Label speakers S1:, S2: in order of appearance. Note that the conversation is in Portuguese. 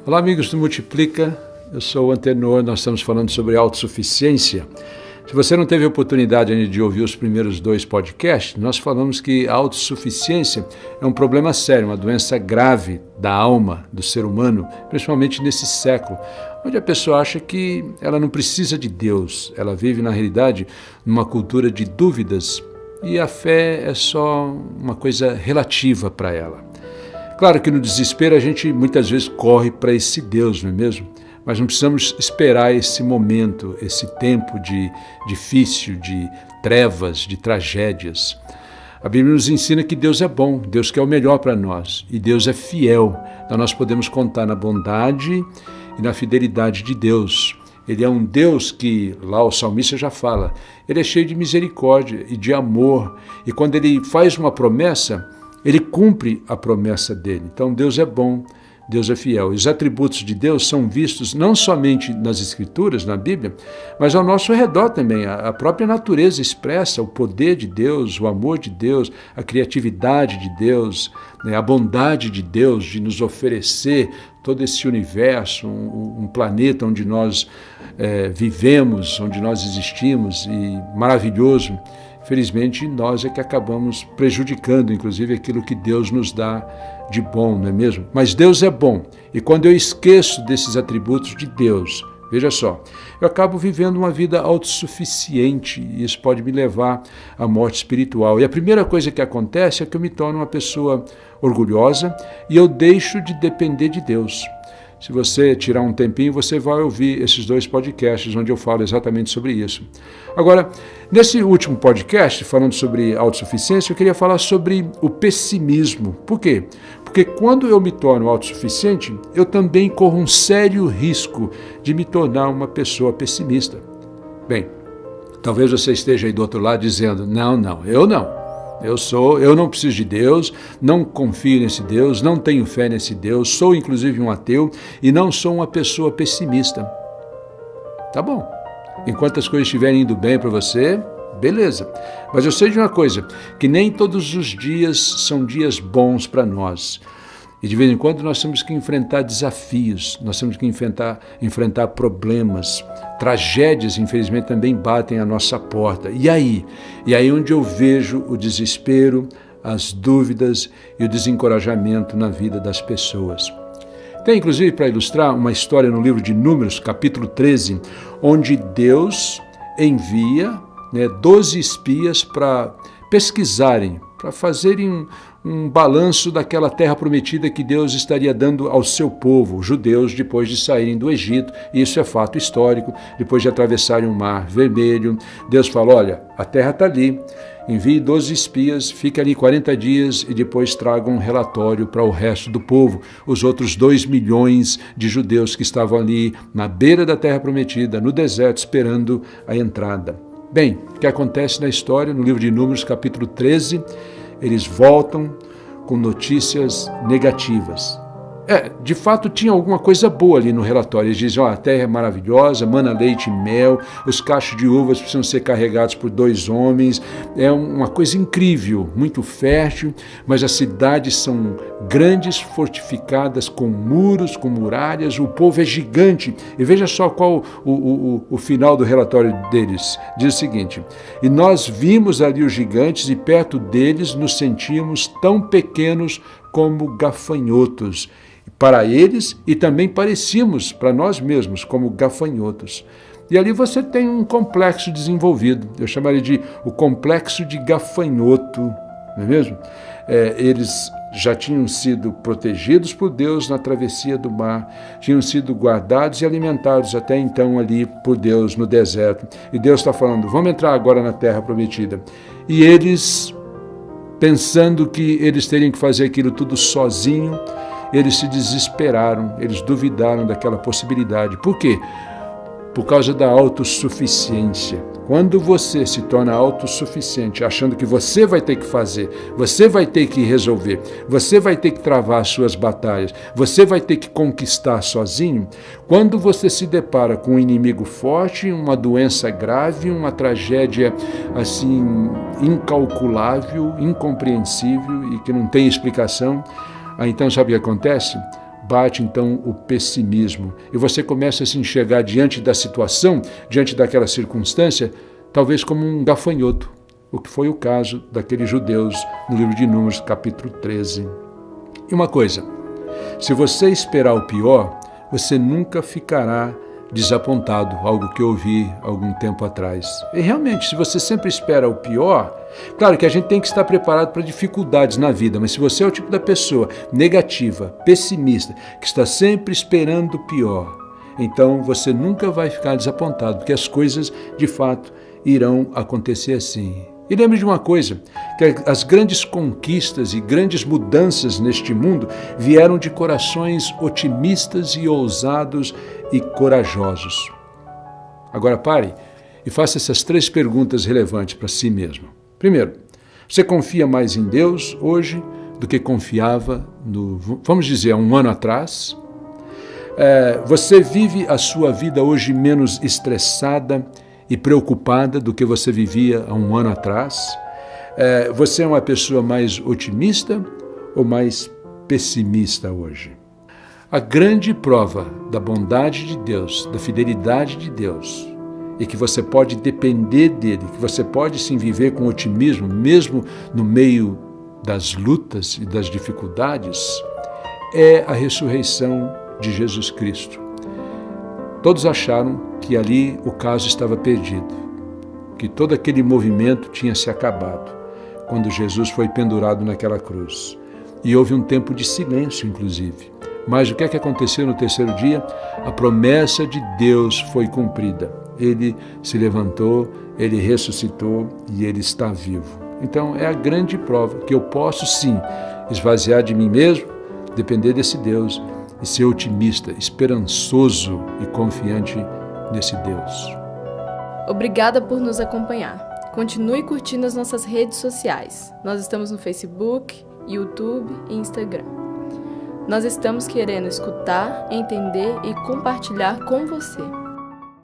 S1: Olá, amigos do Multiplica, eu sou o Antenor, nós estamos falando sobre autossuficiência. Se você não teve a oportunidade de ouvir os primeiros 2 podcasts, nós falamos que a autossuficiência é um problema sério, uma doença grave da alma do ser humano, principalmente nesse século, onde a pessoa acha que ela não precisa de Deus, ela vive na realidade numa cultura de dúvidas e a fé é só uma coisa relativa para ela. Claro que no desespero a gente muitas vezes corre para esse Deus, não é mesmo? Mas não precisamos esperar esse momento, esse tempo difícil, de trevas, de tragédias. A Bíblia nos ensina que Deus é bom, Deus quer o melhor para nós e Deus é fiel. Então nós podemos contar na bondade e na fidelidade de Deus. Ele é um Deus que, lá o salmista já fala, ele é cheio de misericórdia e de amor. E quando ele faz uma promessa, ele cumpre a promessa dele. Então Deus é bom, Deus é fiel. E os atributos de Deus são vistos não somente nas Escrituras, na Bíblia, mas ao nosso redor também. A própria natureza expressa o poder de Deus, o amor de Deus, a criatividade de Deus, a bondade de Deus de nos oferecer todo esse universo, um planeta onde nós vivemos, onde nós existimos, e maravilhoso. Felizmente, nós é que acabamos prejudicando, inclusive, aquilo que Deus nos dá de bom, não é mesmo? Mas Deus é bom, e quando eu esqueço desses atributos de Deus, veja só, eu acabo vivendo uma vida autossuficiente, e isso pode me levar à morte espiritual. E a primeira coisa que acontece é que eu me torno uma pessoa orgulhosa e eu deixo de depender de Deus. Se você tirar um tempinho, você vai ouvir esses 2 podcasts onde eu falo exatamente sobre isso. Agora, nesse último podcast, falando sobre autossuficiência, eu queria falar sobre o pessimismo. Por quê? Porque quando eu me torno autossuficiente, eu também corro um sério risco de me tornar uma pessoa pessimista. Bem, talvez você esteja aí do outro lado dizendo, não, eu não. Eu não preciso de Deus, não confio nesse Deus, não tenho fé nesse Deus, sou inclusive um ateu e não sou uma pessoa pessimista. Tá bom, enquanto as coisas estiverem indo bem para você, beleza. Mas eu sei de uma coisa, que nem todos os dias são dias bons para nós. E de vez em quando nós temos que enfrentar desafios, nós temos que enfrentar problemas, tragédias, infelizmente, também batem à nossa porta. E aí? E aí onde eu vejo o desespero, as dúvidas e o desencorajamento na vida das pessoas. Tem, inclusive, para ilustrar, uma história no livro de Números, capítulo 13, onde Deus envia 12 espias para pesquisarem, para fazerem um balanço daquela terra prometida que Deus estaria dando ao seu povo, os judeus, depois de saírem do Egito. E isso é fato histórico. Depois de atravessarem o Mar Vermelho, Deus falou, olha, a terra está ali, envie 12 espias, fique ali 40 dias e depois tragam um relatório para o resto do povo, os outros 2 milhões de judeus que estavam ali na beira da terra prometida, no deserto, esperando a entrada. Bem, o que acontece na história, no livro de Números, capítulo 13, eles voltam com notícias negativas. De fato, tinha alguma coisa boa ali no relatório. Eles dizem, a terra é maravilhosa, mana leite e mel, os cachos de uvas precisam ser carregados por 2 homens, é uma coisa incrível, muito fértil, mas as cidades são grandes, fortificadas, com muros, com muralhas, o povo é gigante. E veja só qual o final do relatório deles. Diz o seguinte, e nós vimos ali os gigantes e perto deles nos sentíamos tão pequenos como gafanhotos para eles e também parecíamos para nós mesmos como gafanhotos. E ali você tem um complexo desenvolvido, eu chamaria de o complexo de gafanhoto, não é mesmo? Eles já tinham sido protegidos por Deus na travessia do mar, tinham sido guardados e alimentados até então ali por Deus no deserto. E Deus está falando, vamos entrar agora na terra prometida. E eles, pensando que eles teriam que fazer aquilo tudo sozinho, eles se desesperaram, eles duvidaram daquela possibilidade. Por quê? Por causa da autossuficiência. Quando você se torna autossuficiente, achando que você vai ter que fazer, você vai ter que resolver, você vai ter que travar as suas batalhas, você vai ter que conquistar sozinho, quando você se depara com um inimigo forte, uma doença grave, uma tragédia assim incalculável, incompreensível e que não tem explicação, aí então sabe o que acontece? bate então o pessimismo e você começa a se enxergar diante da situação, diante daquela circunstância, talvez como um gafanhoto, o que foi o caso daqueles judeus no livro de Números, capítulo 13. E uma coisa, se você esperar o pior, você nunca ficará desapontado, algo que eu ouvi algum tempo atrás. E realmente, se você sempre espera o pior, claro que a gente tem que estar preparado para dificuldades na vida, mas se você é o tipo da pessoa negativa, pessimista, que está sempre esperando o pior, então você nunca vai ficar desapontado, porque as coisas, de fato, irão acontecer assim. E lembre de uma coisa, que as grandes conquistas e grandes mudanças neste mundo vieram de corações otimistas e ousados e corajosos. Agora pare e faça essas 3 perguntas relevantes para si mesmo. Primeiro, você confia mais em Deus hoje do que confiava vamos dizer, há um ano atrás? Você vive a sua vida hoje menos estressada e preocupada do que você vivia há um ano atrás? Você é uma pessoa mais otimista ou mais pessimista hoje? A grande prova da bondade de Deus, da fidelidade de Deus, e que você pode depender dele, que você pode sim viver com otimismo, mesmo no meio das lutas e das dificuldades, é a ressurreição de Jesus Cristo. Todos acharam que ali o caso estava perdido, que todo aquele movimento tinha se acabado, quando Jesus foi pendurado naquela cruz. E houve um tempo de silêncio, inclusive. Mas o que é que aconteceu no 3º dia? A promessa de Deus foi cumprida. Ele se levantou, ele ressuscitou e ele está vivo. Então é a grande prova que eu posso sim esvaziar de mim mesmo, depender desse Deus e ser otimista, esperançoso e confiante nesse Deus.
S2: Obrigada por nos acompanhar. Continue curtindo as nossas redes sociais. Nós estamos no Facebook, YouTube e Instagram. Nós estamos querendo escutar, entender e compartilhar com você.